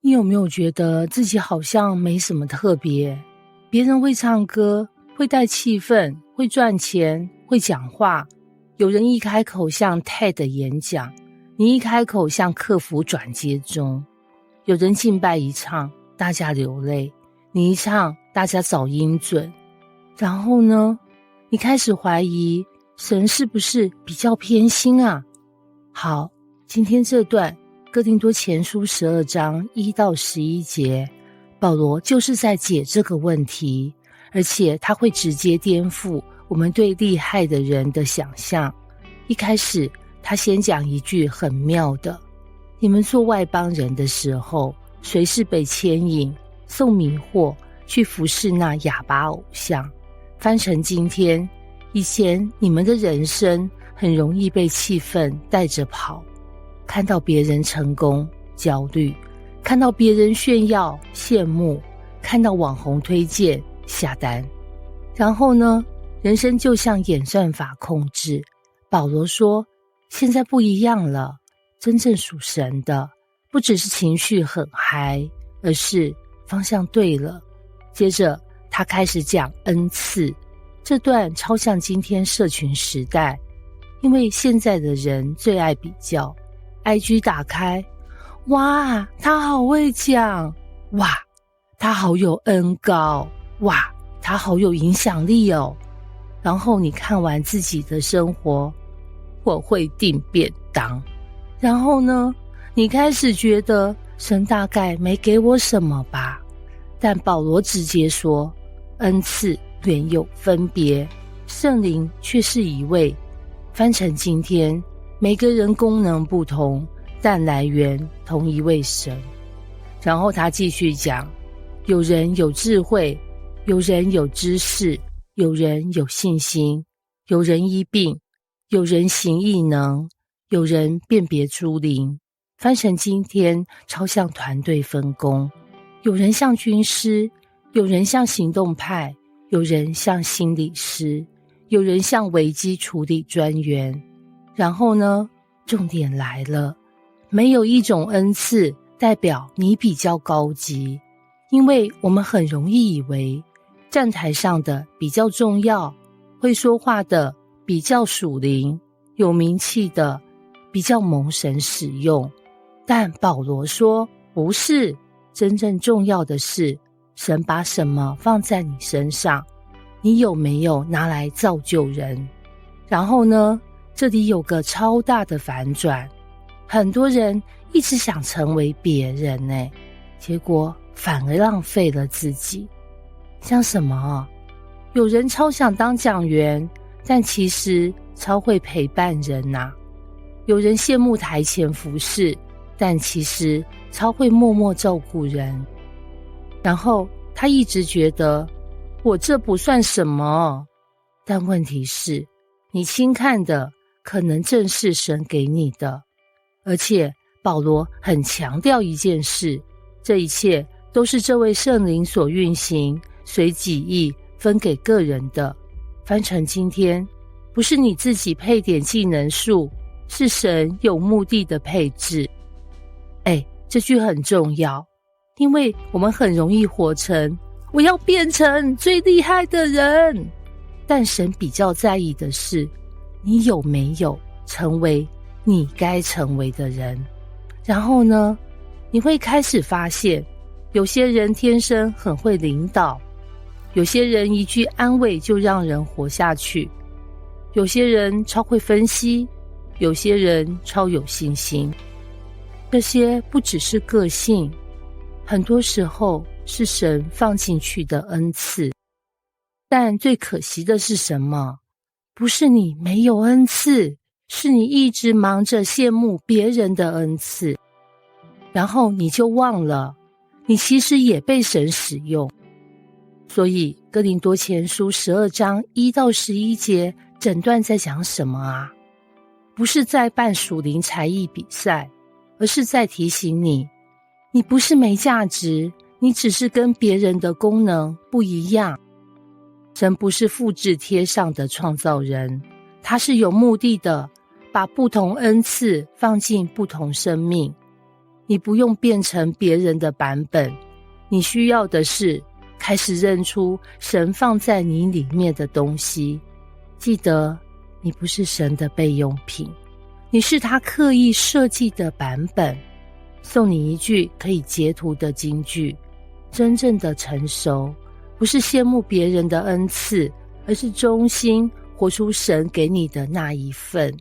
你有沒有覺得自己好像沒什麼特別？別人會唱歌，會帶氣氛，會賺錢，會講話。有人一開口像 TED 演講，你一開口像客服轉接中。有人敬拜一唱，大家流淚，你一唱，大家找音準。然後呢，你開始懷疑神是不是比較偏心啊？好，今天這段哥林多前書12章1到11節，保羅就是在解這個問題，而且他會直接顛覆我們對厲害的人的想象。一開始他先講一句很妙的，你們做外邦人的時候，誰是被牽引送迷惑去服侍那啞巴偶像？翻成今天，以前你們的人生很容易被氣氛帶着跑，看到別人成功焦慮，看到別人炫耀羨慕，看到網紅推薦下單。然後呢，人生就像演算法控制。保羅說，現在不一樣了，真正屬神的不只是情緒很嗨，而是方向對了。接着他開始講恩賜，這段超像今天社群時代，因為現在的人最愛比較。IG 打開，哇，他好會講，哇，他好有恩膏，哇，他好有影響力哦。然後你看完自己的生活，我會訂便當。然後呢，你開始覺得神大概沒給我什麼吧。但保羅直接說，恩賜原有分別，聖靈卻是一位。翻成今天，每個人功能不同，但來源同一位神。然後他繼續講，有人有智慧，有人有知識，有人有信心，有人醫病，有人行異能，有人辨別諸靈。翻成今天，超像團隊分工，有人像軍師，有人像行動派，有人像心理師，有人像危機處理專員。然後呢，重點來了，沒有一種恩賜代表你比較高級，因為我們很容易以為站台上的比較重要，會說話的比較屬靈，有名氣的比較蒙神使用。但保羅說，不是，真正重要的是神把什麼放在你身上，你有沒有拿來造就人。然後呢，這裡有個超大的反轉，很多人一直想成為別人呢，結果反而浪費了自己。像什麼？有人超想當講員，但其實超會陪伴人吶。有人羨慕台前服侍，但其實超會默默照顧人。然後他一直覺得我這不算什麼，但問題是，你輕看的可能正是神給你的。而且保羅很強調一件事，這一切都是這位聖靈所運行，隨己意分給個人的。翻成今天，不是你自己配點技能樹，是神有目的的配置。這句很重要，因為我們很容易活成我要變成最厲害的人，但神比較在意的是你有沒有成為你該成為的人。然後呢，你會開始發現，有些人天生很會領導，有些人一句安慰就讓人活下去，有些人超會分析，有些人超有信心。這些不只是個性，很多時候是神放進去的恩賜。但最可惜的是什麼？不是你沒有恩賜，是你一直忙着羨慕別人的恩賜，然後你就忘了，你其實也被神使用。所以哥林多前書12章1到11節整段在講什麼啊？不是在辦屬靈才藝比賽，而是在提醒你，你不是沒價值，你只是跟別人的功能不一樣。神不是複製貼上的創造人，他是有目的的，把不同恩賜放進不同生命。你不用變成別人的版本，你需要的是開始認出神放在你裡面的東西。記得，你不是神的備用品，你是他刻意設計的版本。送你一句可以截圖的金句：真正的成熟，不是羨慕別人的恩賜，而是衷心活出神給你的那一份。